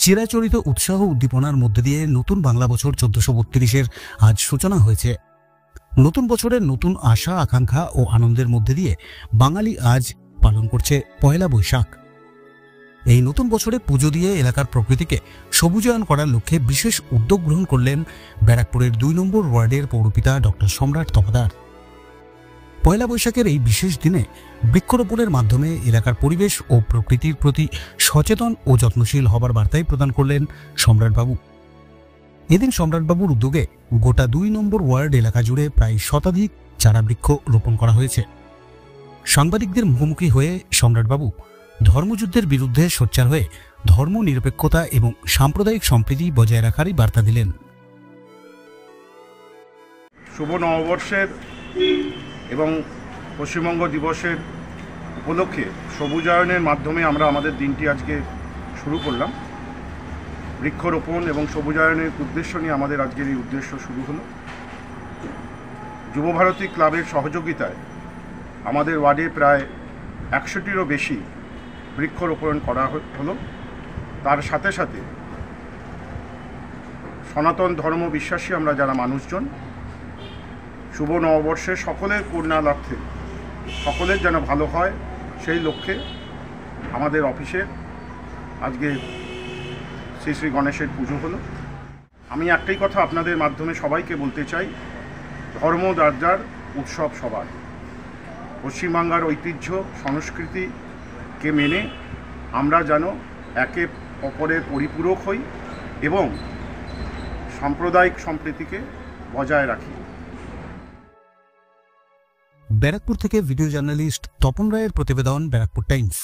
চিরাচরিত উৎসাহ উদ্দীপনার মধ্যে দিয়ে নতুন বাংলা বছর 1432-এর আজ সূচনা হয়েছে। নতুন বছরের নতুন আশা আকাঙ্ক্ষা ও আনন্দের মধ্যে দিয়ে বাঙালি আজ পালন করছে পয়লা বৈশাখ। এই নতুন বছরে পুজো দিয়ে এলাকার প্রকৃতিকে সবুজায়ন করার লক্ষ্যে বিশেষ উদ্যোগ গ্রহণ করলেন ব্যারাকপুরের 2 নম্বর ওয়ার্ডের পৌরপিতা ডক্টর সম্রাট তপাদার। পয়লা বৈশাখের এই বিশেষ দিনে বৃক্ষরোপণের মাধ্যমে এলাকার পরিবেশ ও প্রকৃতির প্রতি সচেতন ও যত্নশীল হবার বার্তাই প্রদান করলেন সম্রাটবাবু। এদিন সম্রাটবাবুর উদ্যোগে গোটা 2 নম্বর ওয়ার্ড এলাকা জুড়ে প্রায় শতাধিক চারা বৃক্ষ রোপণ করা হয়েছে। সাংবাদিকদের মুখোমুখি হয়ে সম্রাটবাবু ধর্মযুদ্ধের বিরুদ্ধে সোচ্চার হয়ে ধর্ম নিরপেক্ষতা এবং সাম্প্রদায়িক সম্প্রীতি বজায় রাখারই বার্তা দিলেন। শুভ নববর্ষের এবং পশ্চিমবঙ্গ দিবসের উপলক্ষে সবুজায়নের মাধ্যমে আমরা আমাদের দিনটি আজকে শুরু করলাম। বৃক্ষরোপণ এবং সবুজায়নের উদ্দেশ্য নিয়ে আমাদের আজকের এই উদ্দেশ্য শুরু হলো। যুবভারতী ক্লাবের সহযোগিতায় আমাদের ওয়ার্ডে প্রায় 100টিরও বেশি বৃক্ষরোপণ করা হলো। তার সাথে সাথে সনাতন ধর্ম বিশ্বাসী আমরা যারা মানুষজন, শুভ নববর্ষে সকলের কল্যাণার্থে সকলের যেন ভালো হয় সেই লক্ষ্যে আমাদের অফিসে আজকে শ্রী শ্রী গণেশের পুজো হলো। আমি একটাই কথা আপনাদের মাধ্যমে সবাইকে বলতে চাই, ধর্ম যার যার, উৎসব সবার। পশ্চিমবাংলার ঐতিহ্য সংস্কৃতিকে মেনে আমরা যেন একে অপরের পরিপূরক হই এবং সাম্প্রদায়িক সম্প্রীতিকে বজায় রাখি। ব্যারাকপুর থেকে ভিডিও জার্নালিস্ট তপন রায়ের প্রতিবেদন, ব্যারাকপুর টাইমস।